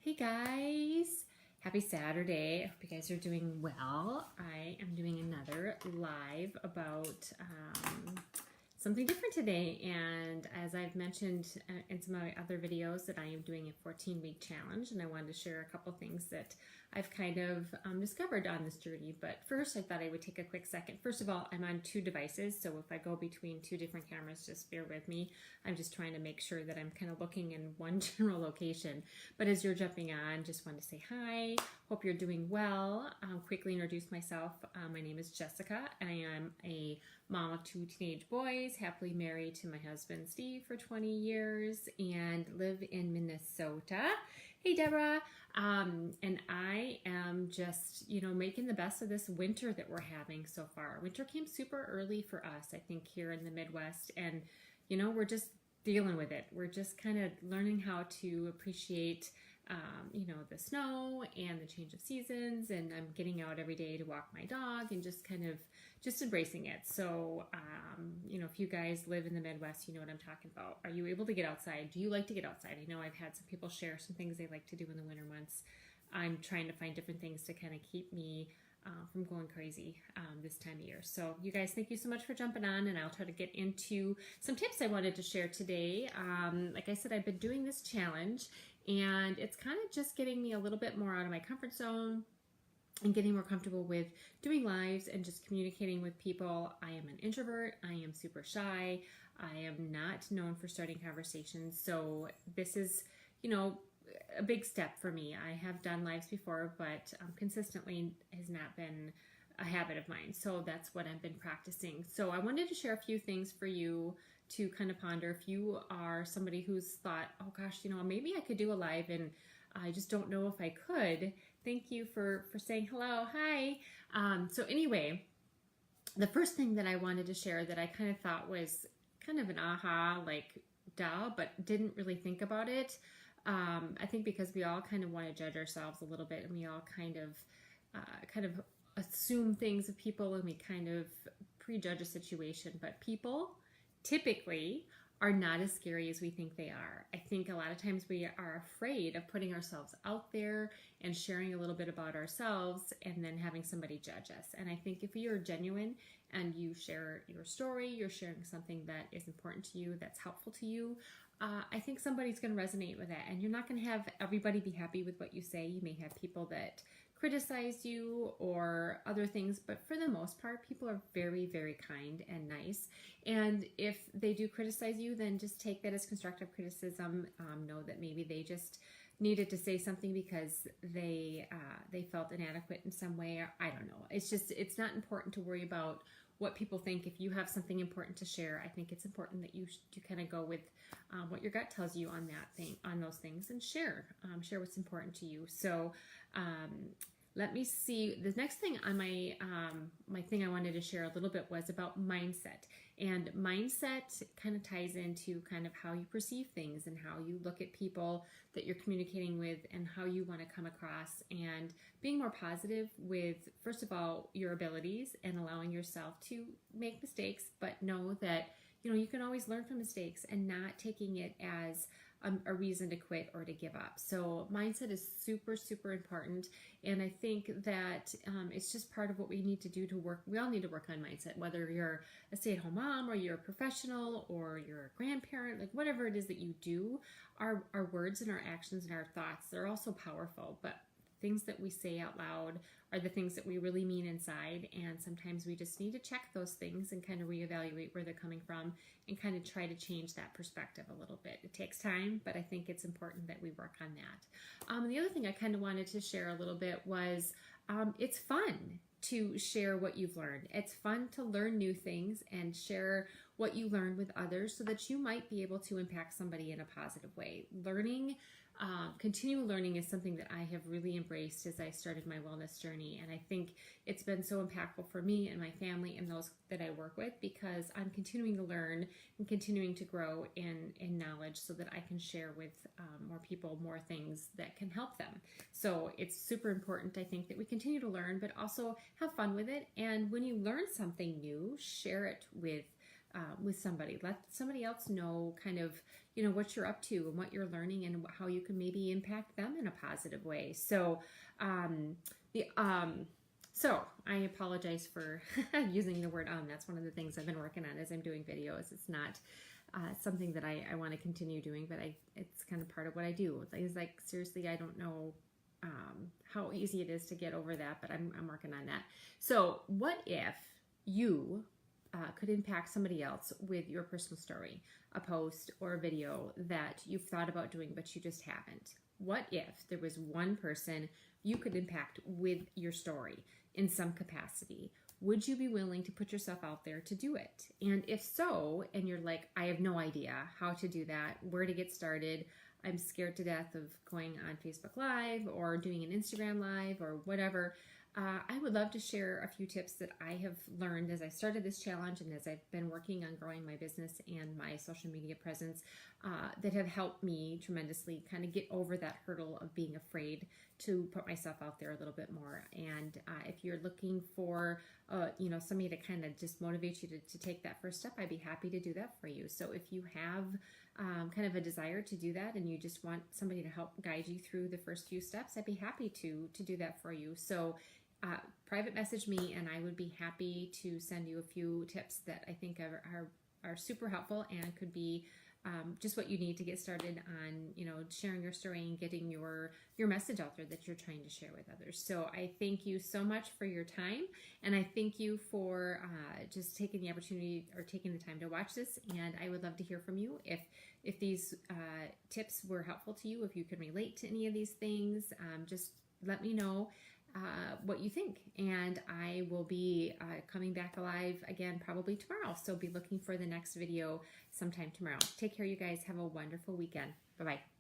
Hey guys, happy Saturday. I hope you guys are doing well. I am doing another live about something different today, and as I've mentioned in some of my other videos, that I am doing a 14-week challenge, and I wanted to share a couple things that I've kind of discovered on this journey. But first, I thought I would take a quick second. First of all, I'm on two devices, so if I go between two different cameras, just bear with me. I'm just trying to make sure that I'm kind of looking in one general location. But as you're jumping on, just wanted to say hi. Hope you're doing well. Quickly introduce myself. My name is Jessica, and I am a mom of two teenage boys, happily married to my husband Steve for 20 years, and live in Minnesota. Hey Deborah. And I am just, making the best of this winter that we're having so far. Winter came super early for us, I think, here in the Midwest, and we're just dealing with it. We're just kind of learning how to appreciate the snow and the change of seasons, and I'm getting out every day to walk my dog and just kind of embracing it. So, if you guys live in the Midwest, you know what I'm talking about. Are you able to get outside? Do you like to get outside? I know I've had some people share some things they like to do in the winter months. I'm trying to find different things to kind of keep me from going crazy this time of year. So you guys, thank you so much for jumping on, and I'll try to get into some tips I wanted to share today. Like I said, I've been doing this challenge, and it's kind of just getting me a little bit more out of my comfort zone and getting more comfortable with doing lives and just communicating with people. I am an introvert. I am super shy. I am not known for starting conversations. So this is, a big step for me. I have done lives before, but consistently has not been a habit of mine. So that's what I've been practicing. So I wanted to share a few things for you to kind of ponder. If you are somebody who's thought, oh gosh, maybe I could do a live and I just don't know if I could. Thank you for saying hello. Hi. So anyway, the first thing that I wanted to share that I kind of thought was kind of an aha, like duh, but didn't really think about it. I think because we all kind of want to judge ourselves a little bit, and we all kind of assume things of people, and we kind of prejudge a situation. But people typically are not as scary as we think they are. I think a lot of times we are afraid of putting ourselves out there and sharing a little bit about ourselves and then having somebody judge us. And I think if you're genuine and you share your story, you're sharing something that is important to you, that's helpful to you, I think somebody's going to resonate with that. And you're not going to have everybody be happy with what you say. You may have people that criticize you or other things, but for the most part, people are very, very kind and nice. And if they do criticize you, then just take that as constructive criticism. Know that maybe they just needed to say something because they felt inadequate in some way, or I don't know. It's not important to worry about what people think. If you have something important to share, I think it's important that you kind of go with what your gut tells you on those things, and share what's important to you. So let me see. The next thing on my thing I wanted to share a little bit was about mindset. And mindset kind of ties into kind of how you perceive things and how you look at people that you're communicating with and how you want to come across, and being more positive with, first of all, your abilities and allowing yourself to make mistakes, but know that you can always learn from mistakes, and not taking it as a reason to quit or to give up. So mindset is super, super important. And I think that it's just part of what we need to do to work. We all need to work on mindset, whether you're a stay-at-home mom or you're a professional or you're a grandparent, like whatever it is that you do, our words and our actions and our thoughts, they're also powerful. But things that we say out loud are the things that we really mean inside, and sometimes we just need to check those things and kind of reevaluate where they're coming from and kind of try to change that perspective a little bit. It takes time, but I think it's important that we work on that. The other thing I kind of wanted to share a little bit was it's fun to share what you've learned. It's fun to learn new things and share what you learned with others, so that you might be able to impact somebody in a positive way. Continual learning is something that I have really embraced as I started my wellness journey, and I think it's been so impactful for me and my family and those that I work with, because I'm continuing to learn and continuing to grow in knowledge, so that I can share with more people more things that can help them. So it's super important, I think, that we continue to learn, but also have fun with it. And when you learn something new, share it with with somebody. Let somebody else know kind of, what you're up to and what you're learning and how you can maybe impact them in a positive way. So, so I apologize for using the word That's one of the things I've been working on as I'm doing videos. It's not something that I want to continue doing, but it's kind of part of what I do. It's like, seriously, I don't know how easy it is to get over that, but I'm working on that. So what if you could impact somebody else with your personal story, a post or a video that you've thought about doing, but you just haven't? What if there was one person you could impact with your story in some capacity? Would you be willing to put yourself out there to do it? And if so, and you're like, I have no idea how to do that, where to get started, I'm scared to death of going on Facebook Live or doing an Instagram Live or whatever, I would love to share a few tips that I have learned as I started this challenge and as I've been working on growing my business and my social media presence that have helped me tremendously kind of get over that hurdle of being afraid to put myself out there a little bit more. And if you're looking for, somebody to kind of just motivate you to take that first step, I'd be happy to do that for you. So if you have kind of a desire to do that and you just want somebody to help guide you through the first few steps, I'd be happy to do that for you. So private message me and I would be happy to send you a few tips that I think are super helpful and could be just what you need to get started on, sharing your story and getting your message out there that you're trying to share with others. So I thank you so much for your time, and I thank you for just taking the opportunity or taking the time to watch this. And I would love to hear from you if these tips were helpful to you, if you can relate to any of these things. Just let me know what you think, and I will be coming back alive again probably tomorrow, so be looking for the next video sometime tomorrow. Take care, you guys. Have a wonderful weekend. Bye-bye.